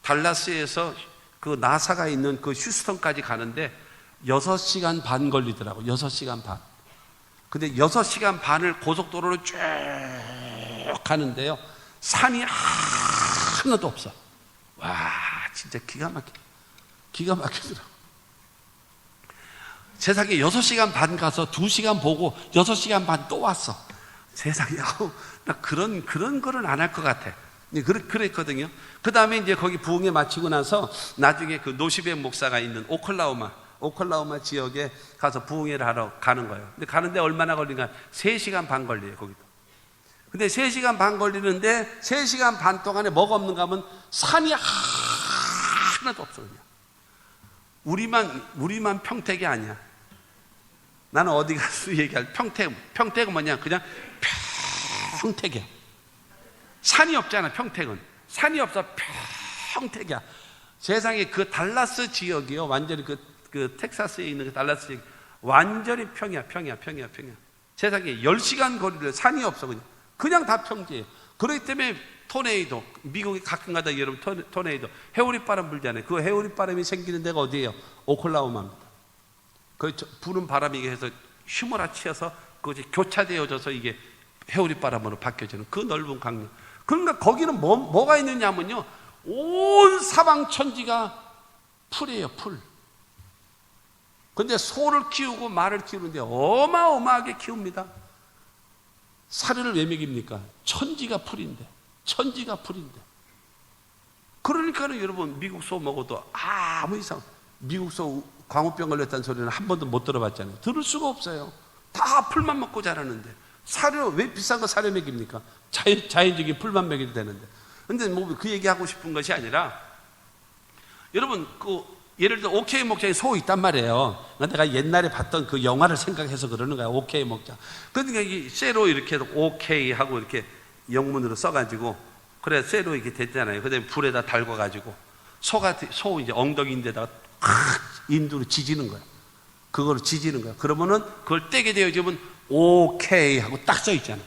달라스에서 그 나사가 있는 그 휴스턴까지 가는데 6시간 반 걸리더라고. 6시간 반. 근데 6시간 반을 고속도로로 쭉 가는데요, 산이 하나도 없어. 와, 진짜 기가 막히더라고. 세상에 6시간 반 가서 2시간 보고 6시간 반 또 왔어. 세상에, 나 그런 거는 안 할 것 같아. 그랬거든요. 그 다음에 이제 거기 부흥회 마치고 나서 나중에 그 노시벤 목사가 있는 오클라호마 지역에 가서 부흥회를 하러 가는 거예요. 근데 가는데 얼마나 걸리는가? 3시간 반 걸려요, 거기도. 근데 3시간 반 걸리는데 3시간 반 동안에 뭐가 없는가 하면 산이 하나도 없어. 그냥 우리만 평택이 아니야. 나는 어디 가서 얘기할 평택은 뭐냐? 그냥 평택이야. 산이 없잖아. 평택은 산이 없어. 평택이야. 세상에 그 달라스 지역이요, 완전히 그 텍사스에 있는 그 달라스 지역 완전히 평이야. 세상에 10시간 거리를 산이 없어. 그냥 다 평지예요. 그렇기 때문에 토네이도, 미국에 가끔가다 여러분 토네이도 해오리바람 불잖아요. 그 해오리바람이 생기는 데가 어디예요? 오클라호마입니다. 그 부는 바람이 해서 휘몰아치어서 그것이 교차되어져서 이게 해오리바람으로 바뀌어지는 그 넓은 강력. 그러니까 거기는 뭐가 있느냐면요, 온 사방천지가 풀이에요. 풀. 근데 소를 키우고 말을 키우는데 어마어마하게 키웁니다. 사료를 왜 먹입니까? 천지가 풀인데. 그러니까는 여러분, 미국 소 먹어도 아무 이상, 미국 소 광우병 걸렸다는 소리는 한 번도 못 들어봤잖아요. 들을 수가 없어요. 다 풀만 먹고 자라는데. 사료, 왜 비싼 거 사료 먹입니까? 자연적인 풀만 먹여도 되는데. 근데 뭐 그 얘기하고 싶은 것이 아니라, 여러분, 예를 들어 OK 목장에 소 있단 말이에요. 내가 옛날에 봤던 그 영화를 생각해서 그러는 거야. OK 목장. 그러니까 이 쇠로 이렇게 OK 하고 이렇게 영문으로 써가지고, 그래 쇠로 이렇게 됐잖아요. 그다음에 불에다 달궈가지고 소 이제 엉덩이인데다가 인두로 지지는 거야. 그걸 지지는 거야. 그러면은 그걸 떼게 되어지면 OK 하고 딱 써 있잖아.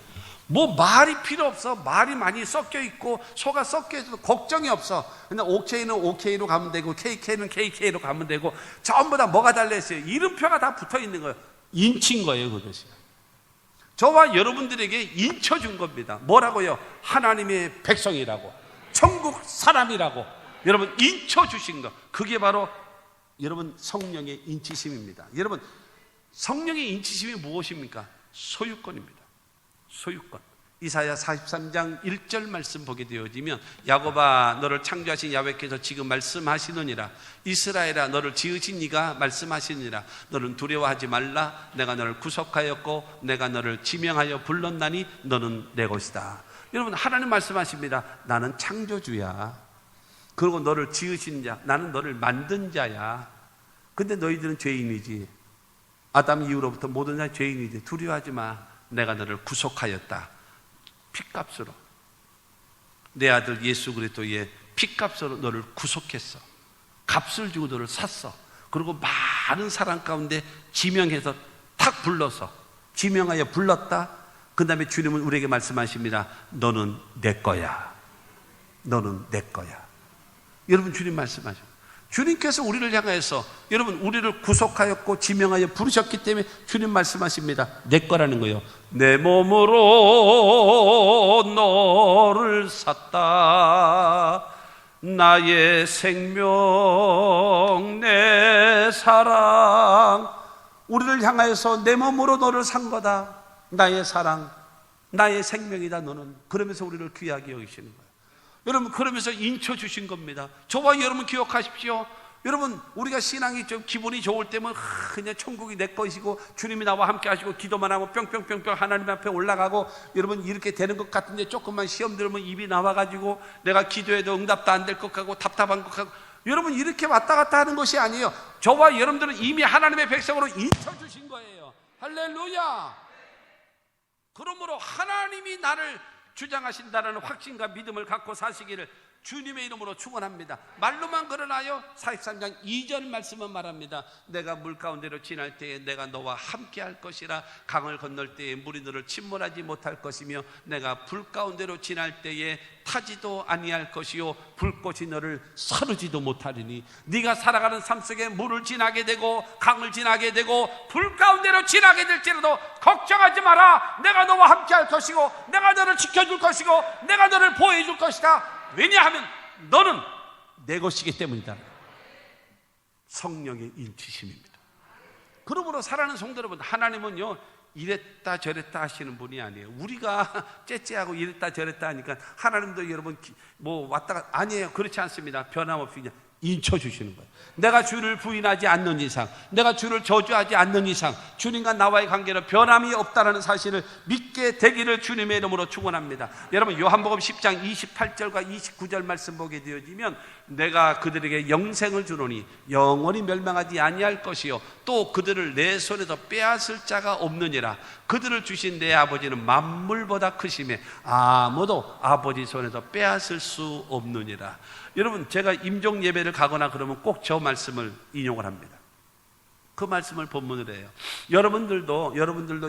뭐 말이 필요 없어. 말이 많이 섞여 있고 소가 섞여 있어도 걱정이 없어. 근데 OK는 OK로 가면 되고 KK는 KK로 가면 되고 전부 다 뭐가 달려있어요? 이름표가 다 붙어 있는 거예요. 인친 거예요, 그것이. 저와 여러분들에게 인쳐준 겁니다. 뭐라고요? 하나님의 백성이라고, 천국 사람이라고 여러분 인쳐주신 거. 그게 바로 여러분 성령의 인치심입니다. 여러분, 성령의 인치심이 무엇입니까? 소유권입니다. 소유권. 이사야 43장 1절 말씀 보게 되어지면, 야곱아 너를 창조하신 야훼께서 지금 말씀하시느니라. 이스라엘아 너를 지으신 이가 말씀하시느니라. 너는 두려워하지 말라. 내가 너를 구속하였고 내가 너를 지명하여 불렀나니 너는 내 것이다. 여러분, 하나님 말씀하십니다. 나는 창조주야. 그리고 너를 지으신 자, 나는 너를 만든 자야. 근데 너희들은 죄인이지. 아담 이후로부터 모든 자 죄인이지. 두려워하지 마. 내가 너를 구속하였다. 핏값으로, 내 아들 예수 그리스도의 핏값으로 너를 구속했어. 값을 주고 너를 샀어. 그리고 많은 사람 가운데 지명해서 탁 불러서 지명하여 불렀다. 그 다음에 주님은 우리에게 말씀하십니다. 너는 내 거야. 너는 내 거야. 여러분, 주님 말씀하죠. 주님께서 우리를 향해서, 여러분, 우리를 구속하였고 지명하여 부르셨기 때문에 주님 말씀하십니다. 내 거라는 거예요. 내 몸으로 너를 샀다. 나의 생명, 내 사랑. 우리를 향하여서 내 몸으로 너를 산 거다. 나의 사랑, 나의 생명이다 너는. 그러면서 우리를 귀하게 여기시는 거예요. 여러분, 그러면서 인쳐 주신 겁니다. 저와 여러분 기억하십시오. 여러분, 우리가 신앙이 좀 기분이 좋을 때면 그냥 천국이 내 것이고 주님이 나와 함께 하시고 기도만 하고 뿅뿅뿅뿅 하나님 앞에 올라가고, 여러분 이렇게 되는 것 같은데 조금만 시험 들으면 입이 나와가지고 내가 기도해도 응답도 안 될 것 같고 답답한 것 같고, 여러분 이렇게 왔다 갔다 하는 것이 아니에요. 저와 여러분들은 이미 하나님의 백성으로 인쳐 주신 거예요. 할렐루야. 그러므로 하나님이 나를 주장하신다는 확신과 믿음을 갖고 사시기를 주님의 이름으로 축원합니다. 말로만 그러나요? 43장 2절 말씀은 말합니다. 내가 물 가운데로 지날 때에 내가 너와 함께 할 것이라. 강을 건널 때에 물이 너를 침몰하지 못할 것이며 내가 불 가운데로 지날 때에 타지도 아니할 것이요 불꽃이 너를 사르지도 못하리니. 네가 살아가는 삶 속에 물을 지나게 되고 강을 지나게 되고 불 가운데로 지나게 될지라도 걱정하지 마라. 내가 너와 함께 할 것이고 내가 너를 지켜줄 것이고 내가 너를 보호해 줄 것이다. 왜냐하면 너는 내 것이기 때문이다. 성령의 인치심입니다. 그러므로 사랑하는 성도 여러분, 하나님은요 이랬다 저랬다 하시는 분이 아니에요. 우리가 째째하고 이랬다 저랬다 하니까 하나님도 여러분 뭐 왔다가 아니에요. 그렇지 않습니다. 변함없이 그냥 인쳐주시는 거예요. 내가 주를 부인하지 않는 이상, 내가 주를 저주하지 않는 이상 주님과 나와의 관계는 변함이 없다는 사실을 믿게 되기를 주님의 이름으로 축원합니다. 여러분, 요한복음 10장 28절과 29절 말씀 보게 되어지면 내가 그들에게 영생을 주노니 영원히 멸망하지 아니할 것이요 또 그들을 내 손에서 빼앗을 자가 없느니라. 그들을 주신 내 아버지는 만물보다 크심에 아무도 아버지 손에서 빼앗을 수 없느니라. 여러분, 제가 임종 예배를 가거나 그러면 꼭 저 말씀을 인용을 합니다. 그 말씀을 본문으로 해요. 여러분들도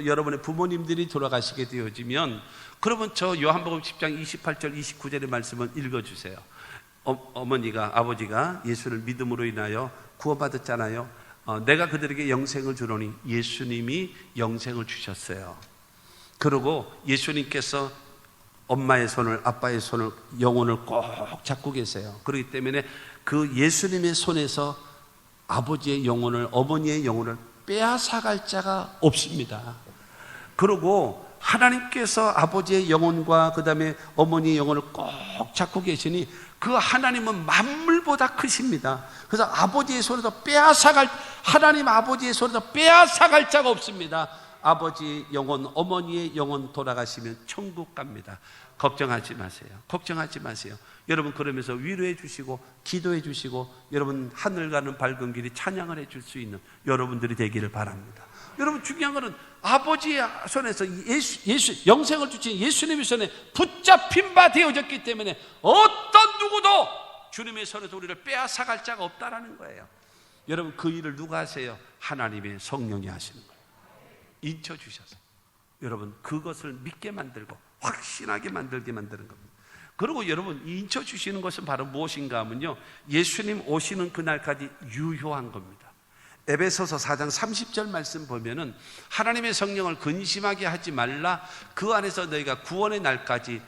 여러분의 부모님들이 돌아가시게 되어지면 그러면 저 요한복음 10장 28절 29절의 말씀을 읽어주세요. 어머니가 아버지가 예수를 믿음으로 인하여 구원받았잖아요. 내가 그들에게 영생을 주노니 예수님이 영생을 주셨어요. 그리고 예수님께서 엄마의 손을, 아빠의 손을, 영혼을 꼭 잡고 계세요. 그렇기 때문에 그 예수님의 손에서 아버지의 영혼을, 어머니의 영혼을 빼앗아갈 자가 없습니다. 그리고 하나님께서 아버지의 영혼과 그 다음에 어머니의 영혼을 꼭 잡고 계시니 그 하나님은 만물보다 크십니다. 그래서 아버지의 손에서 하나님 아버지의 손에서 빼앗아갈 자가 없습니다. 아버지 영혼, 어머니의 영혼 돌아가시면 천국 갑니다. 걱정하지 마세요. 걱정하지 마세요. 여러분, 그러면서 위로해 주시고 기도해 주시고 여러분 하늘 가는 밝은 길이 찬양을 해줄 수 있는 여러분들이 되기를 바랍니다. 여러분, 중요한 것은 아버지의 손에서 영생을 주신 예수님의 손에 붙잡힌 바 되어졌기 때문에 어떤 누구도 주님의 손에서 우리를 빼앗아갈 자가 없다라는 거예요. 여러분, 그 일을 누가 하세요? 하나님의 성령이 하시는 거예요. 인쳐주셔서 여러분 그것을 믿게 만들고 확신하게 만들게 만드는 겁니다. 그리고 여러분, 인쳐주시는 것은 바로 무엇인가 하면요, 예수님 오시는 그날까지 유효한 겁니다. 에베소서 4장 30절 말씀 보면은 하나님의 성령을 근심하게 하지 말라. 그 안에서 너희가 구원의 날까지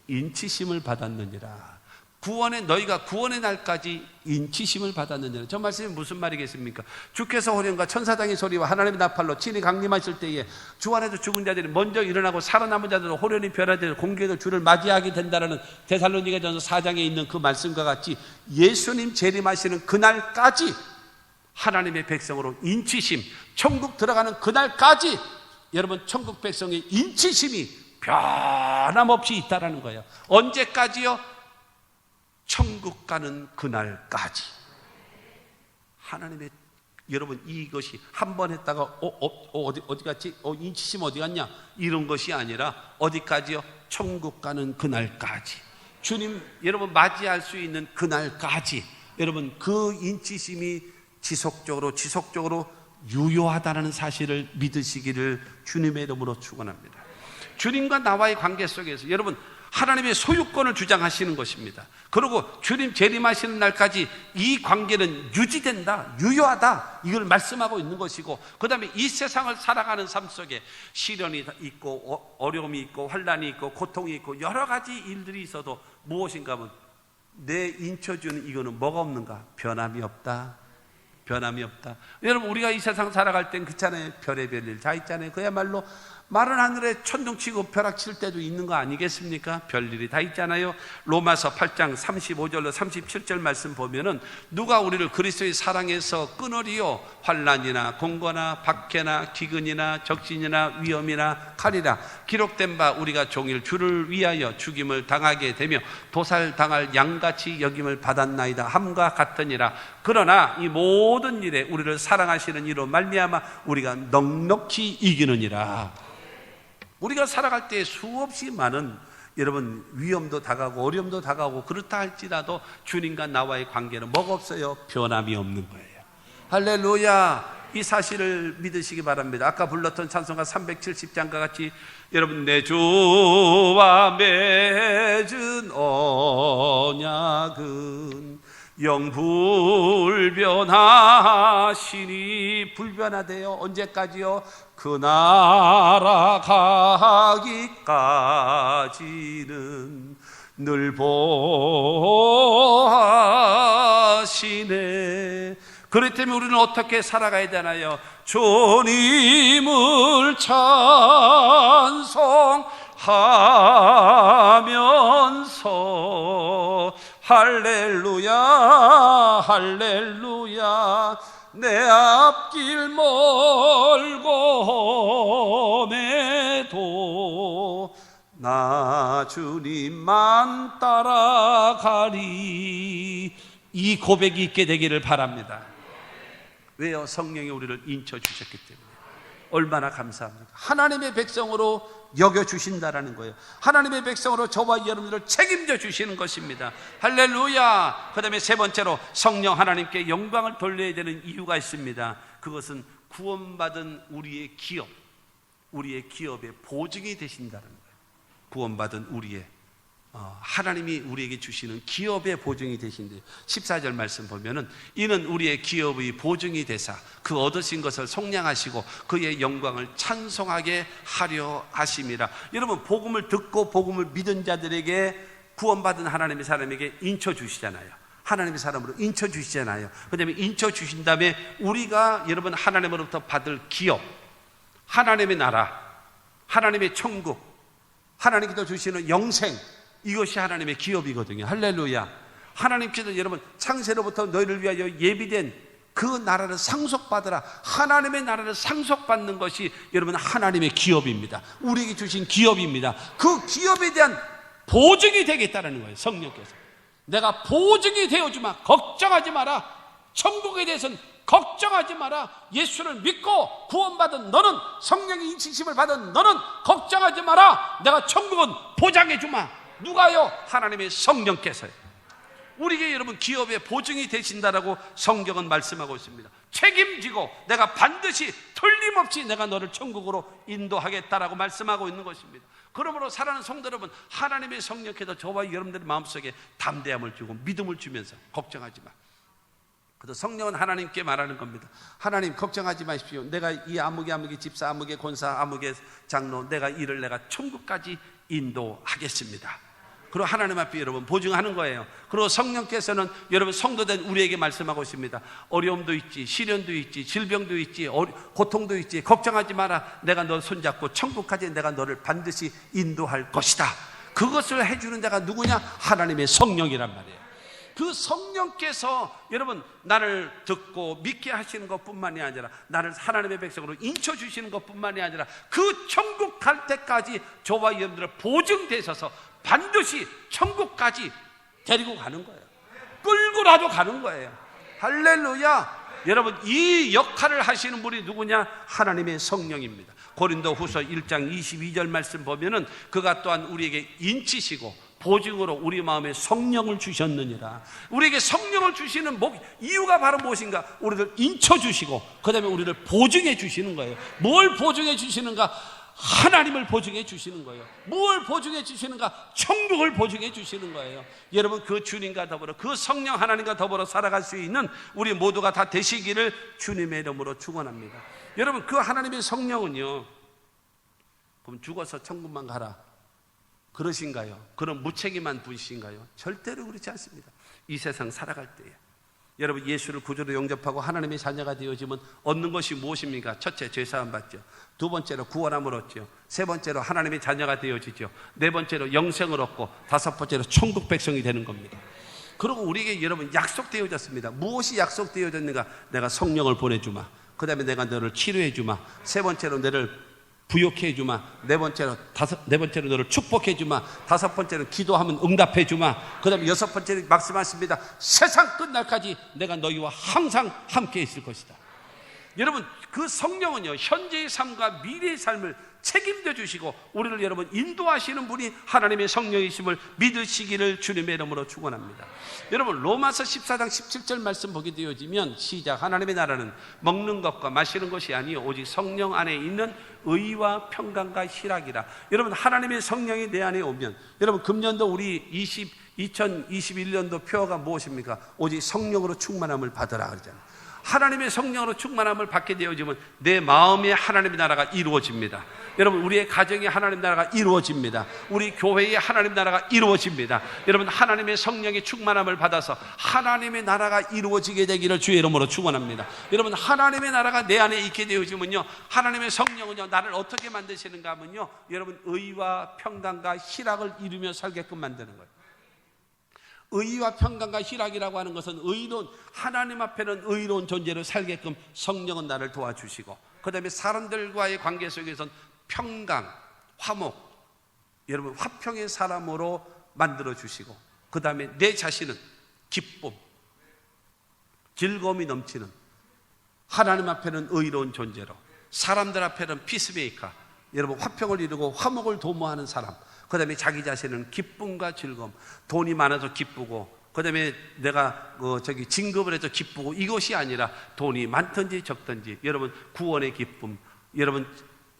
인치심을 받았느니라. 너희가 구원의 날까지 인치심을 받았느니라. 저 말씀이 무슨 말이겠습니까? 주께서 호련과 천사장의 소리와 하나님의 나팔로 친히 강림하실 때에 주 안에서 죽은 자들이 먼저 일어나고 살아남은 자들은 호련히 변화되어 공개도 주를 맞이하게 된다라는 데살로니가전서 4장에 있는 그 말씀과 같이 예수님 재림하시는 그날까지 하나님의 백성으로 인치심, 천국 들어가는 그날까지 여러분 천국 백성의 인치심이 변함없이 있다라는 거예요. 언제까지요? 천국 가는 그날까지. 하나님의, 여러분, 이것이 한 번 했다가 어디 갔지? 인치심 어디 갔냐? 이런 것이 아니라 어디까지요? 천국 가는 그날까지. 주님 여러분 맞이할 수 있는 그날까지 여러분 그 인치심이 지속적으로 유효하다는 사실을 믿으시기를 주님의 이름으로 축원합니다. 주님과 나와의 관계 속에서 여러분 하나님의 소유권을 주장하시는 것입니다. 그리고 주님 재림하시는 날까지 이 관계는 유지된다, 유효하다, 이걸 말씀하고 있는 것이고, 그 다음에 이 세상을 살아가는 삶 속에 시련이 있고 어려움이 있고 환난이 있고 고통이 있고 여러 가지 일들이 있어도 무엇인가 하면 내 인쳐주는 이거는 뭐가 없는가? 변함이 없다. 변함이 없다. 여러분 우리가 이 세상 살아갈 땐 그렇잖아요. 별의별 일 다 있잖아요. 그야말로 마른 하늘에 천둥치고 벼락칠 때도 있는 거 아니겠습니까? 별일이 다 있잖아요. 로마서 8장 35절로 37절 말씀 보면은 누가 우리를 그리스도의 사랑에서 끊으리요? 환난이나 공고나 박해나 기근이나 적신이나 위험이나 칼이라 기록된 바 우리가 종일 주를 위하여 죽임을 당하게 되며 도살당할 양같이 여김을 받았나이다 함과 같으니라. 그러나 이 모든 일에 우리를 사랑하시는 이로 말미암아 우리가 넉넉히 이기느니라. 우리가 살아갈 때 수없이 많은 여러분 위험도 다가오고 어려움도 다가오고 그렇다 할지라도 주님과 나와의 관계는 뭐가 없어요? 변함이 없는 거예요. 할렐루야. 이 사실을 믿으시기 바랍니다. 아까 불렀던 찬송가 370장과 같이 여러분 내 주와 맺은 언약은 영불변하시니. 불변하대요. 언제까지요? 그 나라 가기까지는 늘 보하시네. 그렇기 때문에 우리는 어떻게 살아가야 되나요? 주님을 찬송하면서 할렐루야 따라 할렐루야. 내 앞길 멀고 매도 나 주님만 따라가리. 이 고백이 있게 되기를 바랍니다. 왜요? 성령이 우리를 인쳐주셨기 때문에. 얼마나 감사합니까? 하나님의 백성으로 여겨주신다라는 거예요. 하나님의 백성으로 저와 여러분들을 책임져 주시는 것입니다. 할렐루야. 그 다음에 세 번째로 성령 하나님께 영광을 돌려야 되는 이유가 있습니다. 그것은 구원받은 우리의 기업, 우리의 기업의 보증이 되신다는 거예요. 구원받은 우리의 하나님이 우리에게 주시는 기업의 보증이 되신대요. 14절 말씀 보면은 이는 우리의 기업의 보증이 되사 그 얻으신 것을 속량하시고 그의 영광을 찬송하게 하려 하심이라. 여러분, 복음을 듣고 복음을 믿은 자들에게 구원받은 하나님의 사람에게 인쳐주시잖아요. 하나님의 사람으로 인쳐주시잖아요. 그 다음에 인쳐주신 다음에 우리가 여러분 하나님으로부터 받을 기업, 하나님의 나라, 하나님의 천국, 하나님께서 주시는 영생, 이것이 하나님의 기업이거든요. 할렐루야. 하나님께서 여러분 창세로부터 너희를 위하여 예비된 그 나라를 상속받으라. 하나님의 나라를 상속받는 것이 여러분 하나님의 기업입니다. 우리에게 주신 기업입니다. 그 기업에 대한 보증이 되겠다는 거예요. 성령께서 내가 보증이 되어주마. 걱정하지 마라. 천국에 대해서는 걱정하지 마라. 예수를 믿고 구원받은 너는, 성령의 인치심을 받은 너는 걱정하지 마라. 내가 천국은 보장해 주마. 누가요? 하나님의 성령께서요. 우리에게 여러분 기업의 보증이 되신다라고 성경은 말씀하고 있습니다. 책임지고 내가 반드시 틀림없이 내가 너를 천국으로 인도하겠다라고 말씀하고 있는 것입니다. 그러므로 사랑하는 성도 여러분, 하나님의 성령께서 저와 여러분들의 마음속에 담대함을 주고 믿음을 주면서 걱정하지 마. 그래서 성령은 하나님께 말하는 겁니다. 하나님 걱정하지 마십시오. 내가 이 아무개 집사, 아무개 권사, 아무개 장로, 내가 이를 내가 천국까지 인도하겠습니다. 그리고 하나님 앞에 여러분 보증하는 거예요. 그리고 성령께서는 여러분 성도된 우리에게 말씀하고 있습니다. 어려움도 있지, 시련도 있지, 질병도 있지, 고통도 있지, 걱정하지 마라. 내가 너 손잡고 천국까지 내가 너를 반드시 인도할 것이다. 그것을 해주는 자가 누구냐? 하나님의 성령이란 말이에요. 그 성령께서 여러분 나를 듣고 믿게 하시는 것뿐만이 아니라 나를 하나님의 백성으로 인쳐주시는 것뿐만이 아니라 그 천국 갈 때까지 저와 여러분들을 보증되셔서 반드시 천국까지 데리고 가는 거예요. 끌고라도 가는 거예요. 할렐루야. 여러분 이 역할을 하시는 분이 누구냐? 하나님의 성령입니다. 고린도후서 1장 22절 말씀 보면은 그가 또한 우리에게 인치시고 보증으로 우리 마음에 성령을 주셨느니라. 우리에게 성령을 주시는 이유가 바로 무엇인가? 우리를 인쳐주시고 그 다음에 우리를 보증해 주시는 거예요. 뭘 보증해 주시는가? 하나님을 보증해 주시는 거예요. 뭘 보증해 주시는가? 천국을 보증해 주시는 거예요. 여러분 그 주님과 더불어 그 성령 하나님과 더불어 살아갈 수 있는 우리 모두가 다 되시기를 주님의 이름으로 축원합니다. 여러분 그 하나님의 성령은요, 그럼 죽어서 천국만 가라 그러신가요? 그런 무책임한 분이신가요? 절대로 그렇지 않습니다. 이 세상 살아갈 때에 여러분 예수를 구주로 영접하고 하나님의 자녀가 되어지면 얻는 것이 무엇입니까? 첫째, 죄사함 받죠. 두 번째로 구원함을 얻죠. 세 번째로 하나님의 자녀가 되어지죠. 네 번째로 영생을 얻고 다섯 번째로 천국 백성이 되는 겁니다. 그리고 우리에게 여러분 약속되어졌습니다. 무엇이 약속되어졌는가? 내가 성령을 보내주마. 그 다음에 내가 너를 치료해주마. 세 번째로 너를 부욕해 주마. 네 번째로 너를 축복해 주마. 다섯 번째로 기도하면 응답해 주마. 그 다음에 여섯 번째로 말씀하십니다. 세상 끝날까지 내가 너희와 항상 함께 있을 것이다. 여러분 그 성령은요 현재의 삶과 미래의 삶을 책임져 주시고 우리를 여러분 인도하시는 분이 하나님의 성령이심을 믿으시기를 주님의 이름으로 축원합니다. 여러분 로마서 14장 17절 말씀 보게 되어지면 시작. 하나님의 나라는 먹는 것과 마시는 것이 아니요 오직 성령 안에 있는 의와 평강과 희락이라. 여러분 하나님의 성령이 내 안에 오면 여러분 금년도 우리 2021년도 표어가 무엇입니까? 오직 성령으로 충만함을 받으라 그러잖아요. 하나님의 성령으로 충만함을 받게 되어지면 내 마음에 하나님의 나라가 이루어집니다. 여러분 우리의 가정에 하나님 나라가 이루어집니다. 우리 교회에 하나님 나라가 이루어집니다. 여러분 하나님의 성령의 충만함을 받아서 하나님의 나라가 이루어지게 되기를 주의 이름으로 축원합니다. 여러분 하나님의 나라가 내 안에 있게 되어지면요 하나님의 성령은요 나를 어떻게 만드시는가 하면요 여러분 의와 평강과 희락을 이루며 살게끔 만드는 거예요. 의와 평강과 희락이라고 하는 것은 의로운, 하나님 앞에는 의로운 존재로 살게끔 성령은 나를 도와주시고, 그 다음에 사람들과의 관계 속에서는 평강, 화목, 여러분 화평의 사람으로 만들어주시고, 그 다음에 내 자신은 기쁨, 즐거움이 넘치는, 하나님 앞에는 의로운 존재로, 사람들 앞에는 피스메이커, 여러분 화평을 이루고 화목을 도모하는 사람, 그 다음에 자기 자신은 기쁨과 즐거움, 돈이 많아서 기쁘고, 그 다음에 내가 진급을 해서 기쁘고, 이것이 아니라 돈이 많든지 적든지 여러분 구원의 기쁨, 여러분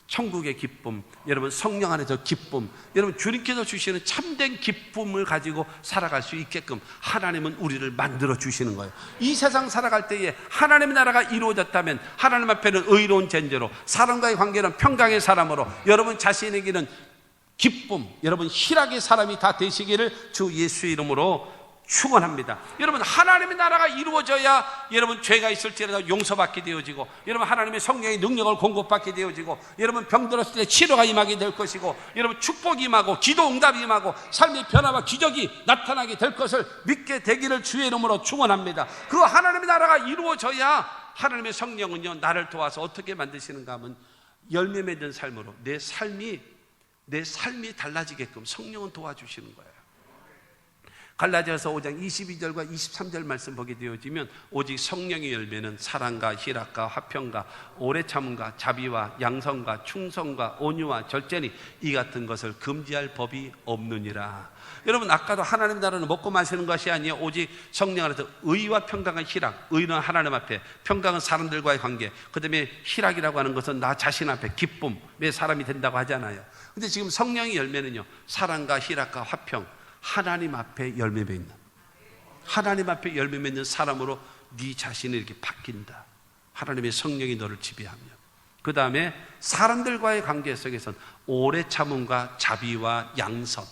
천국의 기쁨, 여러분 성령 안에서 기쁨, 여러분 주님께서 주시는 참된 기쁨을 가지고 살아갈 수 있게끔 하나님은 우리를 만들어 주시는 거예요. 이 세상 살아갈 때에 하나님의 나라가 이루어졌다면 하나님 앞에는 의로운 존재로, 사람과의 관계는 평강의 사람으로, 여러분 자신에게는 기쁨, 여러분 희락의 사람이 다 되시기를 주 예수의 이름으로 축원합니다. 여러분 하나님의 나라가 이루어져야 여러분 죄가 있을지라도 용서받게 되어지고, 여러분 하나님의 성령의 능력을 공급받게 되어지고, 여러분 병들었을 때 치료가 임하게 될 것이고, 여러분 축복이 임하고 기도 응답이 임하고 삶의 변화와 기적이 나타나게 될 것을 믿게 되기를 주의 이름으로 축원합니다. 그 하나님의 나라가 이루어져야 하나님의 성령은요 나를 도와서 어떻게 만드시는가 하면 열매 맺는 삶으로 내 삶이 달라지게끔 성령은 도와주시는 거예요. 갈라디아서 5장 22절과 23절 말씀 보게 되어지면 오직 성령의 열매는 사랑과 희락과 화평과 오래 참음과 자비와 양성과 충성과 온유와 절제니 이 같은 것을 금지할 법이 없느니라. 여러분 아까도 하나님 나라는 먹고 마시는 것이 아니에요. 오직 성령 안에서 의와 평강과 희락, 의는 하나님 앞에, 평강은 사람들과의 관계, 그 다음에 희락이라고 하는 것은 나 자신 앞에 기쁨의 사람이 된다고 하잖아요. 근데 지금 성령의 열매는요 사랑과 희락과 화평, 하나님 앞에 열매 맺는, 하나님 앞에 열매 맺는 사람으로 네 자신이 이렇게 바뀐다. 하나님의 성령이 너를 지배하며, 그 다음에 사람들과의 관계 속에서는 오래 참음과 자비와 양선,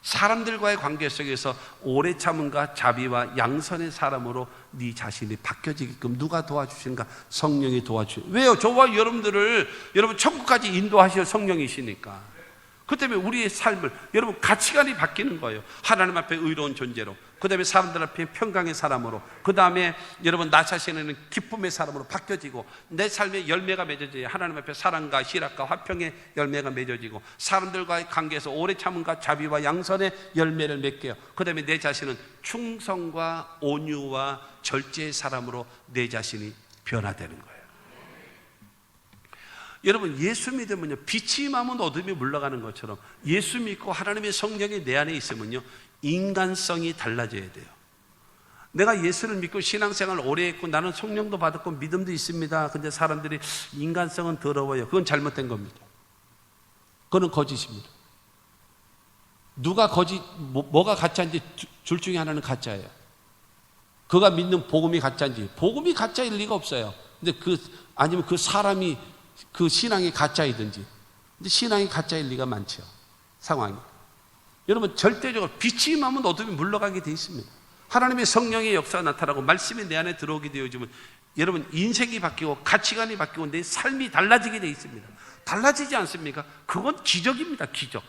사람들과의 관계 속에서 오래 참음과 자비와 양선의 사람으로 네 자신이 바뀌어지게끔 누가 도와주시는가? 성령이 도와주시는. 왜요? 저와 여러분들을 여러분 천국까지 인도하실 성령이시니까. 그 때문에 우리의 삶을, 여러분 가치관이 바뀌는 거예요. 하나님 앞에 의로운 존재로, 그 다음에 사람들 앞에 평강의 사람으로, 그 다음에 여러분 나 자신에는 기쁨의 사람으로 바뀌어지고, 내 삶의 열매가 맺어져야 하나님 앞에 사랑과 희락과 화평의 열매가 맺어지고, 사람들과의 관계에서 오래 참음과 자비와 양선의 열매를 맺게요. 그 다음에 내 자신은 충성과 온유와 절제의 사람으로 내 자신이 변화되는 거예요. 여러분 예수 믿으면요 빛이 임하면 어둠이 물러가는 것처럼, 예수 믿고 하나님의 성령이 내 안에 있으면요 인간성이 달라져야 돼요. 내가 예수를 믿고 신앙생활을 오래 했고 나는 성령도 받았고 믿음도 있습니다. 근데 사람들이 인간성은 더러워요. 그건 잘못된 겁니다. 그건 거짓입니다. 누가 거짓, 뭐가 가짜인지 둘 중에 하나는 가짜예요. 그가 믿는 복음이 가짜인지, 복음이 가짜일 리가 없어요. 근데 아니면 그 사람이 그 신앙이 가짜이든지. 근데 신앙이 가짜일 리가 많죠. 상황이. 여러분 절대적으로 빛이 임하면 어둠이 물러가게 돼 있습니다. 하나님의 성령의 역사가 나타나고 말씀이 내 안에 들어오게 되어지면 여러분 인생이 바뀌고 가치관이 바뀌고 내 삶이 달라지게 돼 있습니다. 달라지지 않습니까? 그건 기적입니다. 기적.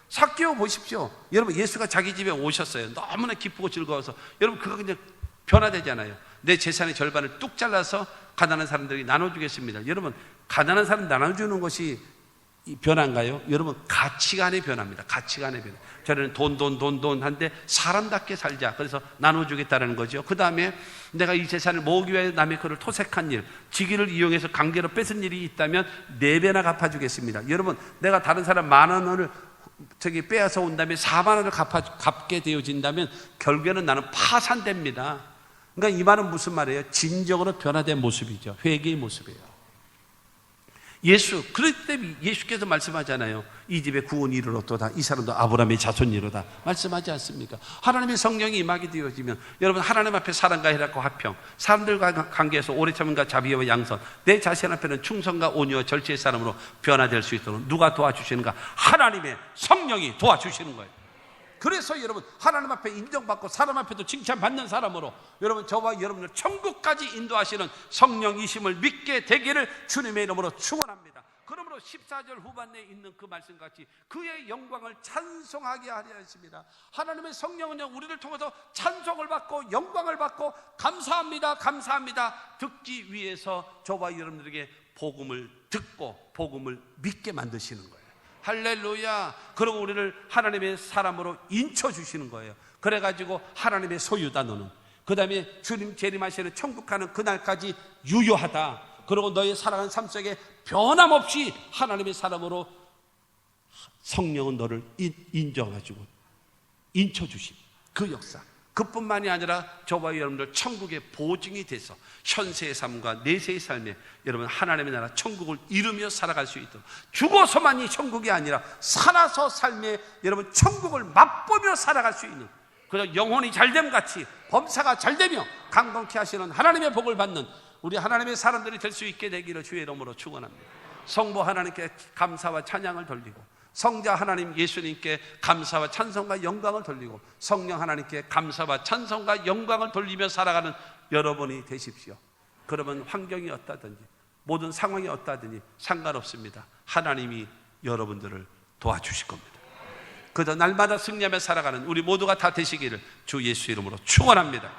삭개오 보십시오. 여러분 예수가 자기 집에 오셨어요. 너무나 기쁘고 즐거워서. 여러분 그거 그냥 변화되잖아요. 내 재산의 절반을 뚝 잘라서 가난한 사람들에게 나눠주겠습니다. 여러분 가난한 사람 나눠주는 것이 변화인가요? 여러분 가치관의 변화입니다. 가치관의 변화. 저는 돈 한데 사람답게 살자. 그래서 나눠주겠다는 거죠. 그 다음에 내가 이 재산을 모으기 위해 남의 것을 토색한 일, 직위를 이용해서 강제로 뺏은 일이 있다면 4배나 갚아주겠습니다. 여러분 내가 다른 사람 10,000원을 빼앗아 온 다음에 40,000원을 갚게 되어진다면 결국에는 나는 파산됩니다. 그러니까 이 말은 무슨 말이에요? 진정으로 변화된 모습이죠. 회개의 모습이에요. 그럴 때 예수께서 말씀하잖아요. 이 집에 구원이 이르렀도다. 이 사람도 아브라함의 자손이로다. 말씀하지 않습니까? 하나님의 성령이 임하게 되어지면 여러분 하나님 앞에 사랑과 희락과 화평, 사람들과 관계에서 오래 참음과 자비와 양선, 내 자신 앞에는 충성과 온유와 절제의 사람으로 변화될 수 있도록 누가 도와주시는가? 하나님의 성령이 도와주시는 거예요. 그래서 여러분 하나님 앞에 인정받고 사람 앞에도 칭찬받는 사람으로 여러분 저와 여러분을 천국까지 인도하시는 성령이심을 믿게 되기를 주님의 이름으로 축원합니다. 그러므로 14절 후반에 있는 그 말씀같이 그의 영광을 찬송하게 하려 하십니다. 하나님의 성령은요, 우리를 통해서 찬송을 받고 영광을 받고 감사합니다, 감사합니다 듣기 위해서 저와 여러분들에게 복음을 듣고 복음을 믿게 만드시는 거예요. 할렐루야. 그리고 우리를 하나님의 사람으로 인쳐주시는 거예요. 그래가지고 하나님의 소유다 너는. 그 다음에 주님 재림하시는 천국 가는 그날까지 유효하다. 그리고 너의 살아가는 삶 속에 변함없이 하나님의 사람으로 성령은 너를 인정해주고 인쳐주신 그 역사, 그뿐만이 아니라 저와 여러분들 천국의 보증이 돼서 현세의 삶과 내세의 삶에 여러분 하나님의 나라 천국을 이루며 살아갈 수 있도록, 죽어서만이 천국이 아니라 살아서 삶에 여러분 천국을 맛보며 살아갈 수 있는, 그저 영혼이 잘됨 같이 범사가 잘되며 강건케 하시는 하나님의 복을 받는 우리 하나님의 사람들이 될 수 있게 되기를 주의 이름으로 축원합니다. 성부 하나님께 감사와 찬양을 돌리고, 성자 하나님 예수님께 감사와 찬송과 영광을 돌리고, 성령 하나님께 감사와 찬송과 영광을 돌리며 살아가는 여러분이 되십시오. 그러면 환경이 어떠든지 모든 상황이 어떠든지 상관없습니다. 하나님이 여러분들을 도와주실 겁니다. 그저 날마다 승리하며 살아가는 우리 모두가 다 되시기를 주 예수 이름으로 축원합니다.